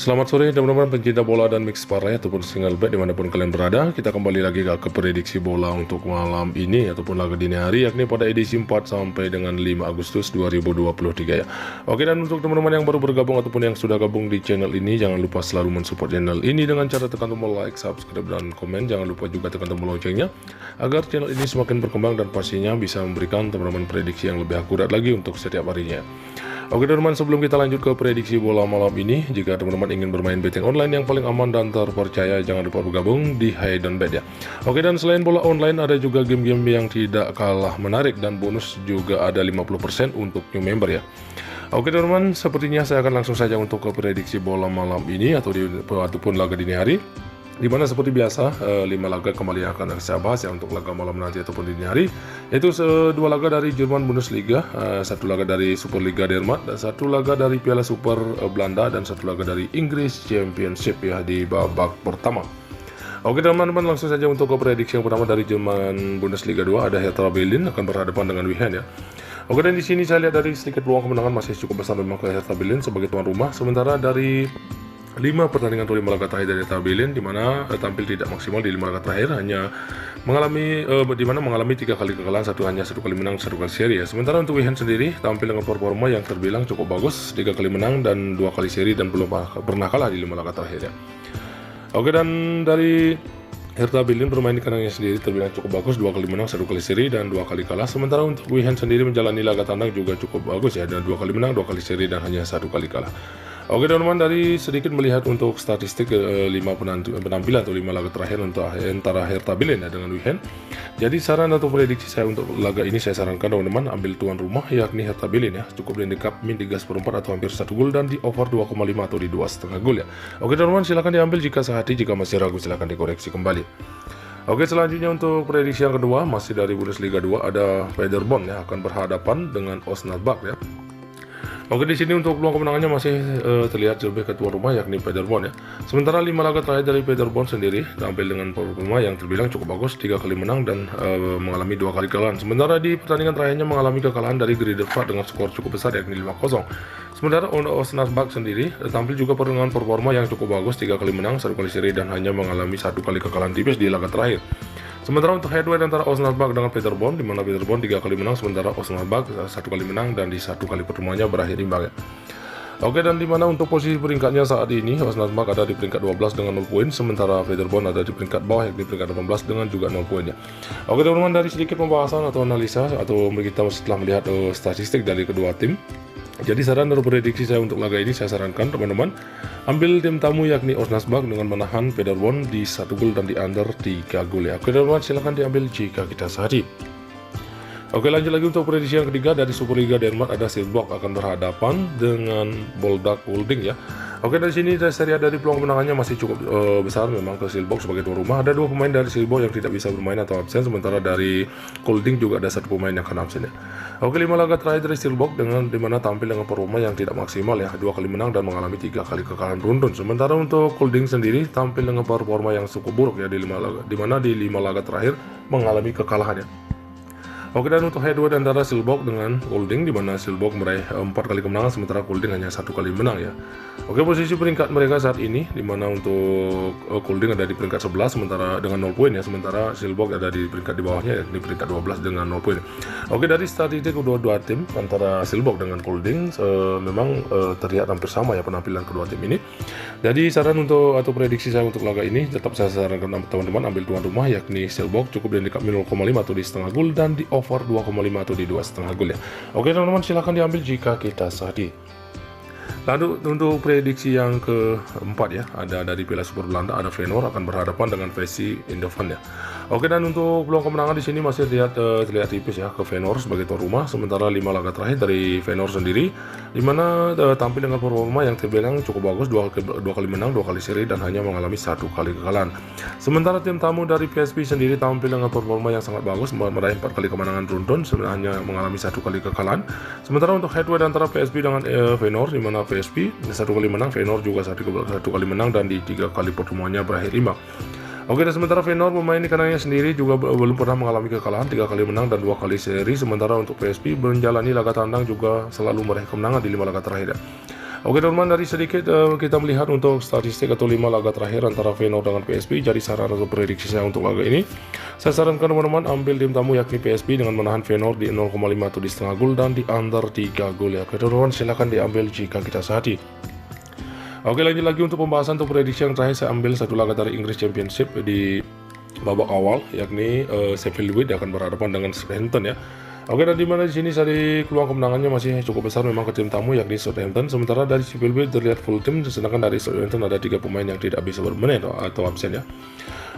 Selamat sore teman-teman pencinta bola dan mix parlay ataupun single bet dimanapun kalian berada. Kita kembali lagi ke prediksi bola untuk malam ini ataupun laga dini hari, yakni pada edisi 4 sampai dengan 5 Agustus 2023 ya. Oke, dan untuk teman-teman yang baru bergabung ataupun yang sudah gabung di channel ini, jangan lupa selalu mensupport channel ini dengan cara tekan tombol like, subscribe, dan komen. Jangan lupa juga tekan tombol loncengnya agar channel ini semakin berkembang dan pastinya bisa memberikan teman-teman prediksi yang lebih akurat lagi untuk setiap harinya. Oke teman-teman, sebelum kita lanjut ke prediksi bola malam ini, jika teman-teman ingin bermain betting online yang paling aman dan terpercaya, jangan lupa bergabung di Hidden Bet ya. Oke, dan selain bola online, ada juga game-game yang tidak kalah menarik dan bonus juga ada 50% untuk new member ya. Oke teman-teman, sepertinya saya akan langsung saja untuk ke prediksi bola malam ini ataupun laga dini hari. Dimana seperti biasa 5 laga kembali akan saya bahas ya untuk laga malam nanti ataupun dini hari, yaitu 2 laga dari Jerman Bundesliga, 1 laga dari Superliga Denmark, dan 1 laga dari Piala Super Belanda, dan 1 laga dari Inggris Championship ya di babak pertama. Oke teman-teman, langsung saja untuk ke prediksi yang pertama dari Jerman Bundesliga 2, ada Hertha Berlin akan berhadapan dengan Wien ya. Oke, dan di sini saya lihat dari sedikit peluang kemenangan masih cukup besar memang ke Hertha Berlin sebagai tuan rumah, sementara dari 5 pertandingan atau 5 laga terakhir dari Hertha Berlin, di mana tampil tidak maksimal di 5 laga terakhir, hanya mengalami 3 kali kekalahan, hanya 1 kali menang, 1 kali seri ya. Sementara untuk Wien sendiri tampil dengan performa yang terbilang cukup bagus, 3 kali menang dan 2 kali seri dan belum pernah kalah di 5 laga terakhir ya. Oke, dan dari Hertha Berlin bermain di kandangnya sendiri terbilang cukup bagus, 2 kali menang, 1 kali seri dan 2 kali kalah. Sementara untuk Wien sendiri menjalani laga tandang juga cukup bagus ya, dan 2 kali menang, 2 kali seri dan hanya 1 kali kalah. Oke teman-teman, dari sedikit melihat untuk statistik 5 penampilan atau 5 laga terakhir untuk antara Hertha Berlin ya dengan Wien. Jadi saran atau prediksi saya untuk laga ini, saya sarankan teman-teman ambil tuan rumah yakni Hertha Berlin ya. Cukup di handicap min 3/4 atau hampir 1 gol dan di over 2,5 atau di 2,5 gol ya. Oke teman-teman, silahkan diambil jika sehati, jika masih ragu silahkan dikoreksi kembali. Oke, selanjutnya untuk prediksi yang kedua masih dari Bundesliga 2, ada Paderborn ya akan berhadapan dengan Osnabrück ya. Oke, di sini untuk peluang kemenangannya masih terlihat lebih ke tuan rumah yakni Paderborn ya. Sementara 5 laga terakhir dari Paderborn sendiri tampil dengan performa yang terbilang cukup bagus, 3 kali menang dan mengalami 2 kali kekalahan. Sementara di pertandingan terakhirnya mengalami kekalahan dari Greuther dengan skor cukup besar yakni 5-0. Sementara Osnabrück sendiri tampil juga dengan performa yang cukup bagus, 3 kali menang, 1 kali seri dan hanya mengalami 1 kali kekalahan tipis di laga terakhir. Sementara untuk head-to-head antara Osnabrück dengan Paderborn, di mana Paderborn 3 kali menang, sementara Osnabrück 1 kali menang dan di 1 kali pertemuannya berakhir imbang ya. Oke, dan di mana untuk posisi peringkatnya saat ini, Osnabrück ada di peringkat 12 dengan 0 poin, sementara Paderborn ada di peringkat bawah yakni peringkat 18 dengan juga 0 poin ya. Oke teman-teman, dari sedikit pembahasan atau analisa atau kita setelah melihat statistik dari kedua tim, jadi saran dan prediksi saya untuk laga ini, saya sarankan teman-teman ambil tim tamu yakni Osnabrück dengan menahan Paderborn di 1 gol dan di under 3 gol ya. Oke teman-teman, silahkan diambil jika kita sehati. Oke, lanjut lagi untuk prediksi yang ketiga dari Superliga Denmark, ada Silkeborg akan berhadapan dengan Boldak Holding ya. Oke, dari sini saya lihat dari peluang kemenangannya masih cukup besar memang ke Silkeborg sebagai tuan rumah. Ada 2 pemain dari Silkeborg yang tidak bisa bermain atau absen, sementara dari Holding juga ada 1 pemain yang akan absen ya. Oke, 5 laga terakhir dari Silkeborg dengan dimana tampil dengan performa yang tidak maksimal ya, 2 kali menang dan mengalami 3 kali kekalahan beruntun. Sementara untuk Holding sendiri tampil dengan performa yang cukup buruk ya di 5 laga, dimana di 5 laga terakhir mengalami kekalahan ya. Oke, dan untuk head-to-head antara Silkeborg dengan Holding, di mana Silkeborg meraih 4 kali kemenangan, sementara Holding hanya 1 kali menang ya. Oke, posisi peringkat mereka saat ini, di mana untuk Holding ada di peringkat 11 sementara dengan 0 poin ya, sementara Silkeborg ada di peringkat di bawahnya ya, di peringkat 12 dengan 0 poin. Oke, dari statistik kedua tim antara Silkeborg dengan Holding memang terlihat hampir sama ya penampilan kedua tim ini. Jadi saran untuk atau prediksi saya untuk laga ini, tetap saya sarankan teman-teman ambil tuan rumah yakni Silkeborg, cukup di handicap 0,5 atau di setengah gol dan di over 2,5 atau di 2,5 gol ya. Oke teman-teman, silahkan diambil jika kita sehati. Lalu untuk prediksi yang keempat ya, ada dari Piala Super Belanda, ada Feyenoord akan berhadapan dengan PSV Eindhoven ya. Oke, dan untuk peluang kemenangan di sini masih terlihat tipis ya ke Feyenoord sebagai tuan rumah, sementara 5 laga terakhir dari Feyenoord sendiri, di mana tampil dengan performa yang terbilang cukup bagus, 2 kali menang, 2 kali seri dan hanya mengalami 1 kali kekalahan. Sementara tim tamu dari PSV sendiri tampil dengan performa yang sangat bagus, meraih 4 kali kemenangan beruntun, hanya mengalami 1 kali kekalahan. Sementara untuk head-to-head antara PSV dengan Feyenoord, di mana PSV 1 kali menang, Feyenoord juga 1 kali menang dan di 3 kali pertemuannya berakhir imbang. Oke, dan sementara Feyenoord pemain di kandangnya sendiri juga belum pernah mengalami kekalahan, 3 kali menang dan 2 kali seri. Sementara untuk PSV menjalani laga tandang juga selalu meraih kemenangan di 5 laga terakhir ya. Oke teman-teman, dari sedikit kita melihat untuk statistik atau 5 laga terakhir antara Feyenoord dengan PSV. Jadi saran atau prediksi saya untuk laga ini, saya sarankan teman-teman ambil tim tamu yakni PSV dengan menahan Feyenoord di 0,5 atau di setengah gol dan di under 3 gol ya. Oke teman-teman, silahkan diambil jika kita sehati. Oke, lanjut lagi untuk pembahasan untuk prediksi yang terakhir, saya ambil satu laga dari English Championship di babak awal yakni Sheffield Wednesday akan berhadapan dengan Southampton ya. Oke, dan dimana di sini dari peluang kemenangannya masih cukup besar memang ke tim tamu yakni Southampton. Sementara dari Sheffield Wednesday terlihat full tim, sedangkan dari Southampton ada 3 pemain yang tidak bisa bermain atau absen ya.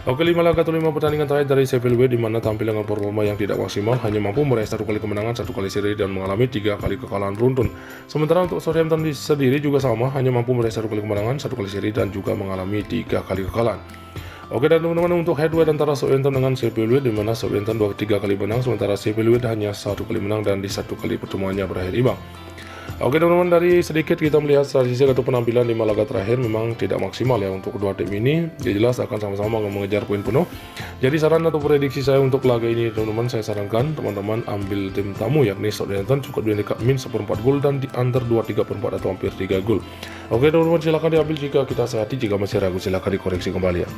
Oke, 5 laga atau 5 pertandingan terakhir dari Sheffield Wednesday di mana tampil dengan performa yang tidak maksimal, hanya mampu meraih 1 kali kemenangan, 1 kali seri dan mengalami 3 kali kekalahan beruntun. Sementara untuk Southampton sendiri juga sama, hanya mampu meraih 1 kali kemenangan, 1 kali seri dan juga mengalami 3 kali kekalahan. Oke, dan teman-teman untuk head-to-head antara Southampton dengan Sheffield Wednesday, di mana Southampton 3 kali menang, sementara Sheffield Wednesday hanya 1 kali menang dan di 1 kali pertemuannya berakhir imbang. Oke teman-teman, dari sedikit kita melihat statistik atau penampilan 5 laga terakhir memang tidak maksimal ya untuk kedua tim ini. Dia jelas akan sama-sama mengejar poin penuh. Jadi saran atau prediksi saya untuk laga ini teman-teman, saya sarankan teman-teman ambil tim tamu yakni Southampton cukup dihandicap min 1/4 gol dan di under 2/3/4 atau hampir 3 gol. Oke teman-teman, silahkan diambil jika kita sehati, jika masih ragu silahkan dikoreksi kembali ya.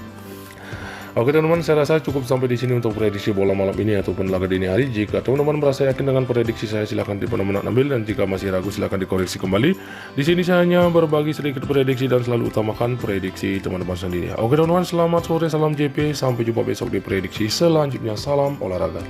Oke teman-teman, saya rasa cukup sampai di sini untuk prediksi bola malam ini ataupun laga dini hari. Jika teman-teman merasa yakin dengan prediksi saya, silahkan benar-benar ambil, dan jika masih ragu silahkan dikoreksi kembali. Di sini saya hanya berbagi sedikit prediksi dan selalu utamakan prediksi teman-teman sendiri. Oke teman-teman, selamat sore, salam JP, sampai jumpa besok di prediksi selanjutnya. Salam olahraga.